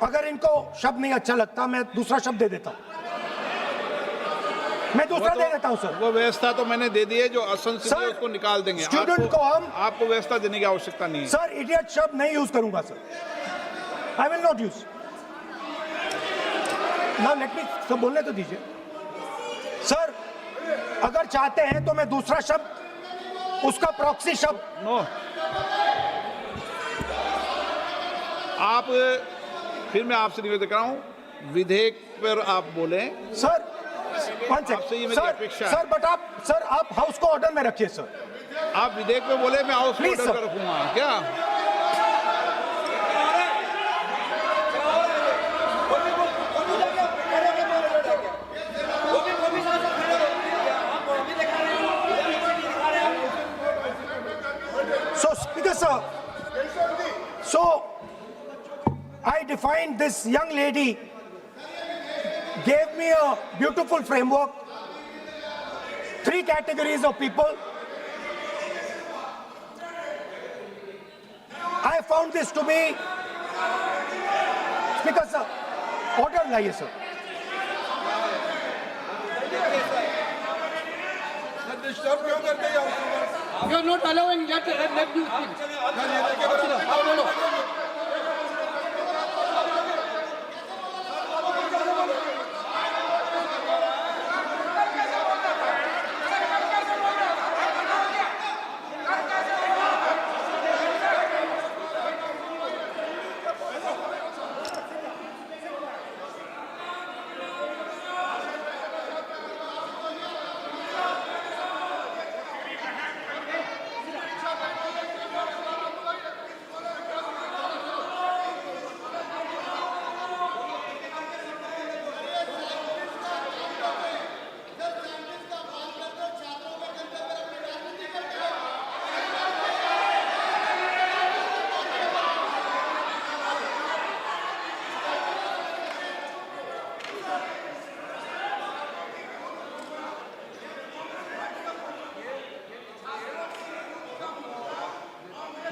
अगर इनको शब्द नहीं अच्छा लगता मैं दूसरा शब्द दे देता हूं, मैं दूसरा दे देता हूं सर। वो व्यवस्था तो मैंने दे दी है, जो असंसदीय है उसको निकाल देंगे। स्टूडेंट को हम आपको व्यवस्था देने की आवश्यकता नहीं है सर। इडियट शब्द नहीं यूज करूंगा sir, I will not use. Now let me सब बोलने तो दीजिए सर। अगर चाहते हैं तो मैं दूसरा शब्द, उसका प्रॉक्सी शब्द। नो, आप फिर मैं आपसे निवेदन कर रहा हूं, विधेयक पर आप बोले सर। आपसे ये मेरी अपेक्षा है। सर बट आप सर आप हाउस को ऑर्डर में रखिए सर। आप विधेयक पे बोले, मैं हाउस Please, ऑर्डर sir. कर रखूंगा क्या? So speaker sir, so I defined this young lady, gave me a beautiful framework, 3 categories of people. I found this to be, speaker sir, order लाइए sir. You are not allowing let you speak.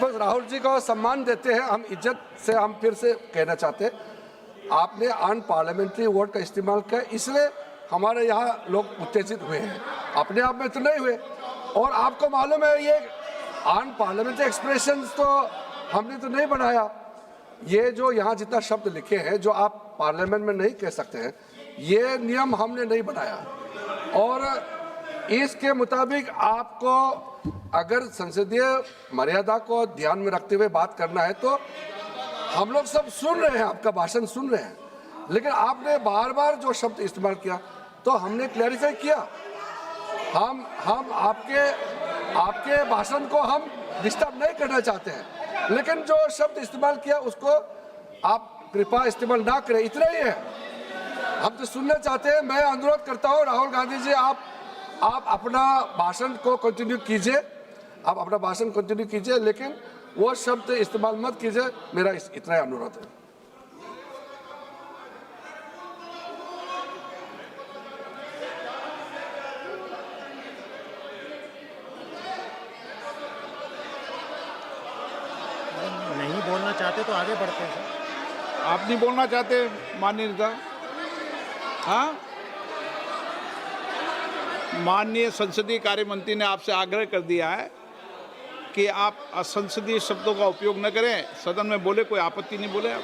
बस राहुल जी को सम्मान देते हैं, हम इज्जत से हम फिर से कहना चाहते हैं, आपने अन पार्लियामेंट्री वर्ड का इस्तेमाल किया, इसलिए हमारे यहाँ लोग उत्तेजित हुए हैं, अपने आप में तो नहीं हुए। और आपको मालूम है ये अन पार्लियामेंट्री एक्सप्रेशंस तो हमने तो नहीं बनाया, ये जो यहाँ जितना शब्द लिखे हैं जो आप पार्लियामेंट में नहीं कह सकते हैं, ये नियम हमने नहीं बनाया। और इसके मुताबिक आपको अगर संसदीय मर्यादा को ध्यान में रखते हुए बात करना है तो हम लोग सब सुन रहे हैं, आपका भाषण सुन रहे हैं, लेकिन आपने बार बार जो शब्द इस्तेमाल किया तो हमने क्लैरिफाई किया। हम आपके भाषण को हम डिस्टर्ब नहीं करना चाहते हैं, लेकिन जो शब्द इस्तेमाल किया उसको आप कृपया इस्तेमाल ना करें, इतना ही है। हम तो सुनना चाहते हैं। मैं अनुरोध करता हूँ राहुल गांधी जी, आप अपना भाषण को कंटिन्यू कीजिए, आप अपना भाषण कंटिन्यू कीजिए, लेकिन वो शब्द इस्तेमाल मत कीजिए, मेरा इतना ही अनुरोध है। नहीं बोलना चाहते तो आगे बढ़ते हैं सर। आप नहीं बोलना चाहते माननीय नेता? हाँ, माननीय संसदीय कार्य मंत्री ने आपसे आग्रह कर दिया है कि आप असंसदीय शब्दों का उपयोग न करें, सदन में बोले, कोई आपत्ति नहीं बोले आप।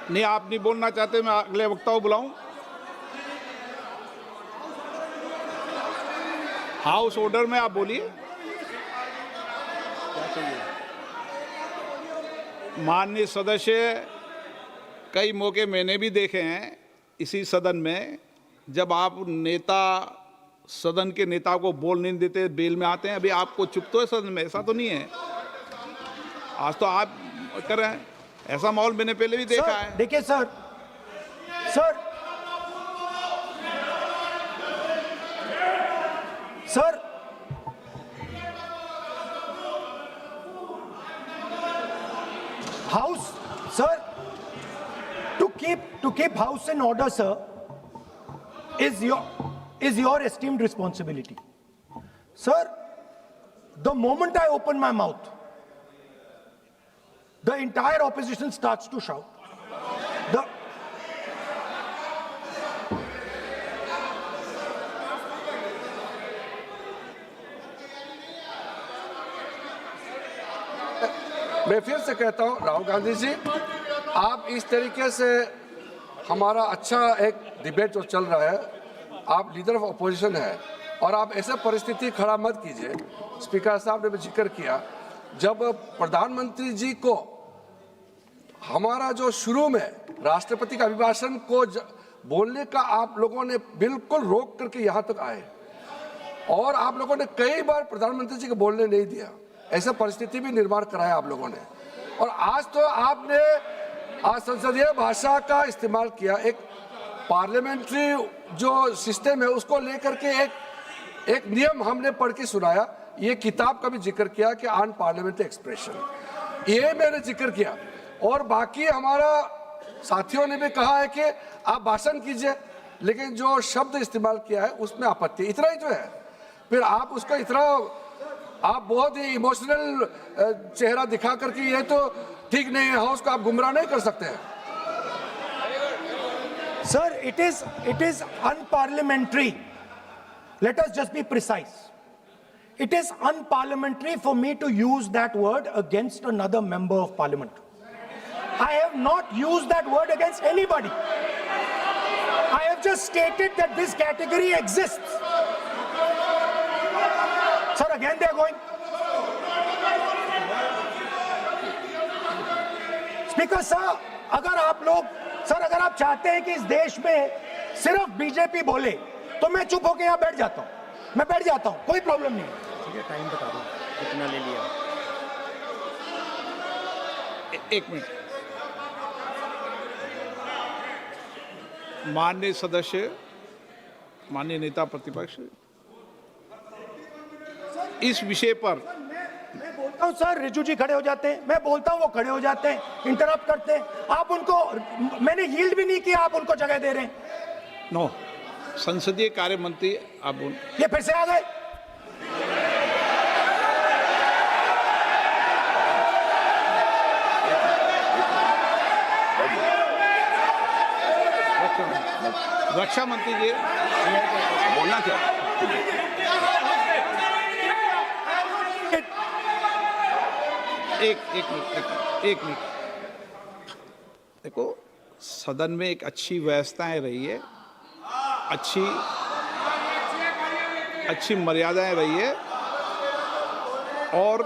नहीं, आप नहीं बोलना चाहते, मैं अगले वक्ता को बुलाऊं? हाउस ऑर्डर में आप बोलिए। माननीय सदस्य, कई मौके मैंने भी देखे हैं इसी सदन में, जब आप नेता सदन के नेता को बोल नहीं देते, बेल में आते हैं। अभी आपको चुप तो है सदन में, ऐसा तो नहीं है। आज तो आप कर रहे हैं, ऐसा माहौल मैंने पहले भी देखा सर, है। देखिए sir, sir house, sir, to keep house in order, sir, is your esteemed responsibility. Sir, the moment I open my mouth, the entire opposition starts to shout. मैं फिर से कहता हूं, राहुल गांधी जी, आप इस तरीके से हमारा अच्छा एक डिबेट जो चल रहा है, आप लीडर ऑफ अपोजिशन है और आप ऐसे परिस्थिति खड़ा मत कीजिए। स्पीकर साहब ने भी जिक्र किया, जब प्रधानमंत्री जी को हमारा जो शुरू में राष्ट्रपति का अभिभाषण को बोलने का आप लोगों ने बिल्कुल रोक करके यहाँ तक आए और आप लोगों ने कई बार प्रधानमंत्री जी को बोलने नहीं दिया, ऐसा परिस्थिति भी निर्माण कराया आप लोगों ने। और आज तो आपने आज संसदीय भाषा का इस्तेमाल किया, एक पार्लियामेंट्री जो सिस्टम है उसको लेकर के एक नियम हमने पढ़ के सुनाया। ये किताब का भी जिक्र किया कि अन पार्लियामेंट्री एक्सप्रेशन, ये मैंने जिक्र किया। और बाकी हमारा साथियों ने भी कहा है कि आप भाषण कीजिए, लेकिन जो शब्द इस्तेमाल किया है उसमें आपत्ति, इतना ही जो है। फिर आप उसको इतना आप बहुत ही इमोशनल चेहरा दिखा करके ये तो ठीक नहीं है, हाउस को आप गुमराह नहीं कर सकते हैं। Sir, it is unparliamentary. Let us just be precise. It is unparliamentary for me to use that word against another member of parliament. I have not used that word against anybody. I have just stated that this category exists. Sir, again they are going. Speaker sir, अगर आप लोग sir अगर आप चाहते हैं कि इस देश में सिर्फ बीजेपी बोले तो मैं चुप होकर यहाँ बैठ जाता हूँ, मैं बैठ जाता हूँ, कोई प्रॉब्लम नहीं है। ठीक है, टाइम बता दो कितना ले लिया। एक मिनट। माननीय सदस्य, माननीय नेता प्रतिपक्ष, इस विषय पर मैं बोलता हूं सर, रिजू जी खड़े हो जाते हैं, मैं बोलता हूं वो खड़े हो जाते हैं, इंटरप्ट करते हैं। आप उनको, मैंने यील्ड भी नहीं किया, आप उनको जगह दे रहे हैं। नो, संसदीय कार्य मंत्री आप बोल, ये फिर से आ गए। रक्षा मंत्री जी बोलना क्या? एक मिनट। देखो, सदन में एक अच्छी व्यवस्थाएं रही है, अच्छी मर्यादाएं रही है और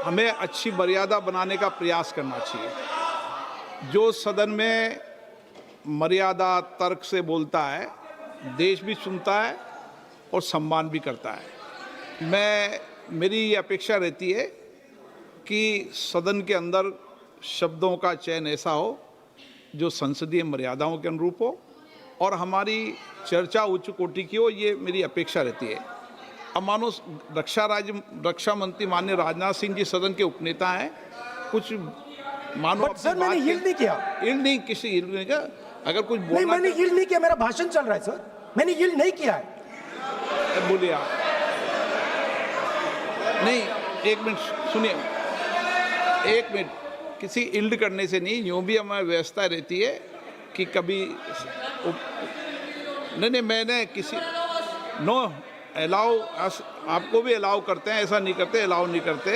हमें अच्छी मर्यादा बनाने का प्रयास करना चाहिए। जो सदन में मर्यादा तर्क से बोलता है, देश भी सुनता है और सम्मान भी करता है। मेरी ये अपेक्षा रहती है कि सदन के अंदर शब्दों का चयन ऐसा हो जो संसदीय मर्यादाओं के अनुरूप हो और हमारी चर्चा उच्च कोटि की हो, ये मेरी अपेक्षा रहती है। अब मानो रक्षा मंत्री माननीय राजनाथ सिंह जी सदन के उपनेता हैं, कुछ मानो सर मैंने यील्ड नहीं किया, किसी यील्ड नहीं किया। अगर कुछ बोलना नहीं, मैंने यील्ड नहीं किया, मेरा भाषण चल रहा है सर, मैंने यील्ड नहीं किया है। बोलिए आप। नहीं, एक मिनट सुनिए, एक मिनट। किसी इल्ड करने से नहीं, यूँ भी हमारी व्यवस्था रहती है कि कभी नहीं, मैंने किसी नो अलाउ, आपको भी अलाउ करते हैं, ऐसा नहीं करते, अलाउ नहीं करते।